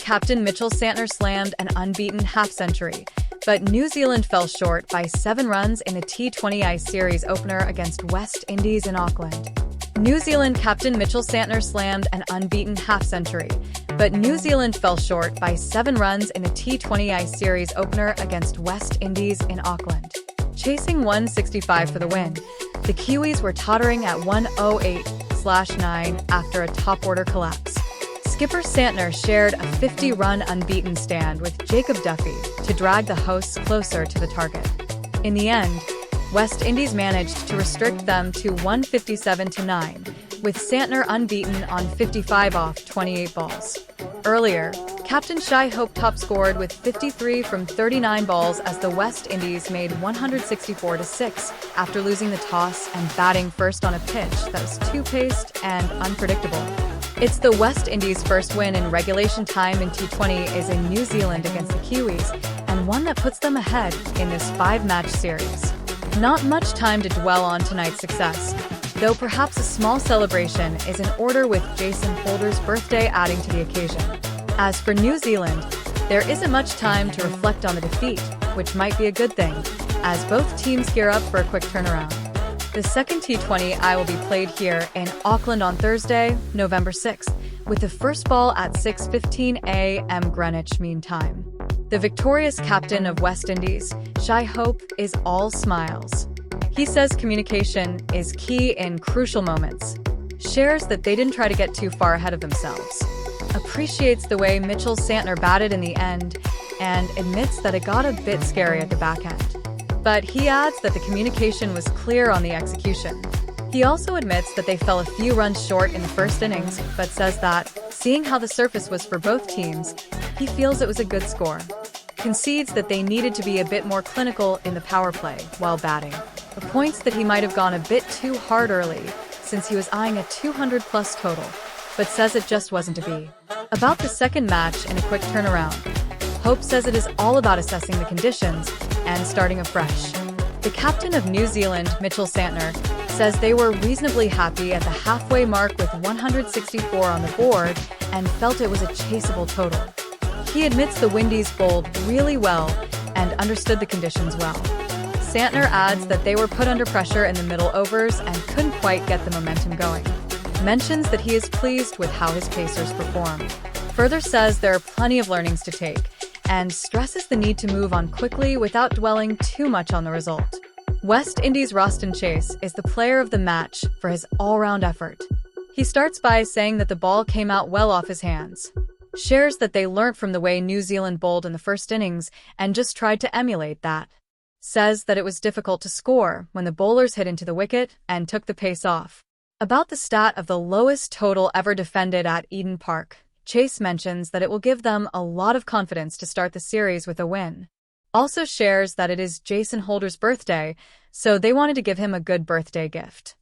captain Mitchell Santner slammed an unbeaten half-century, but New Zealand fell short by 7 runs in the T20I series opener against West Indies in Auckland. New Zealand captain Mitchell Santner slammed an unbeaten half-century, but New Zealand fell short by 7 runs in the T20I series opener against West Indies in Auckland. Chasing 165 for the win, the Kiwis were tottering at 108/9 after a top-order collapse. Skipper Santner shared a 50-run unbeaten stand with Jacob Duffy to drag the hosts closer to the target. In the end, West Indies managed to restrict them to 157-9, with Santner unbeaten on 55 off 28 balls. Earlier, captain Shai Hope top-scored with 53 from 39 balls as the West Indies made 164-6 after losing the toss and batting first on a pitch that was too-paced and unpredictable. It's the West Indies' first win in regulation time in T20 is in New Zealand against the Kiwis, and one that puts them ahead in this 5-match series. Not much time to dwell on tonight's success, though perhaps a small celebration is in order with Jason Holder's birthday adding to the occasion. As for New Zealand, there isn't much time to reflect on the defeat, which might be a good thing, as both teams gear up for a quick turnaround. The second T20I will be played here in Auckland on Thursday, November 6th, with the first ball at 6:15 a.m. Greenwich Mean Time. The victorious captain of West Indies, Shai Hope, is all smiles. He says communication is key in crucial moments, shares that they didn't try to get too far ahead of themselves, appreciates the way Mitchell Santner batted in the end, and admits that it got a bit scary at the back end. But he adds that the communication was clear on the execution. He also admits that they fell a few runs short in the first innings, but says that, seeing how the surface was for both teams, he feels it was a good score. Concedes that they needed to be a bit more clinical in the power play while batting. Points that he might have gone a bit too hard early, since he was eyeing a 200-plus total, but says it just wasn't to be. About the second match in a quick turnaround, Hope says it is all about assessing the conditions and starting afresh. The captain of New Zealand, Mitchell Santner, says they were reasonably happy at the halfway mark with 164 on the board and felt it was a chaseable total. He admits the Windies bowled really well and understood the conditions well. Santner adds that they were put under pressure in the middle overs and couldn't quite get the momentum going. Mentions that he is pleased with how his pacers perform. Further says there are plenty of learnings to take, and stresses the need to move on quickly without dwelling too much on the result. West Indies' Roston Chase is the player of the match for his all-round effort. He starts by saying that the ball came out well off his hands. Shares that they learnt from the way New Zealand bowled in the first innings and just tried to emulate that. Says that it was difficult to score when the bowlers hit into the wicket and took the pace off. About the stat of the lowest total ever defended at Eden Park, Chase mentions that it will give them a lot of confidence to start the series with a win. Also shares that it is Jason Holder's birthday, so they wanted to give him a good birthday gift.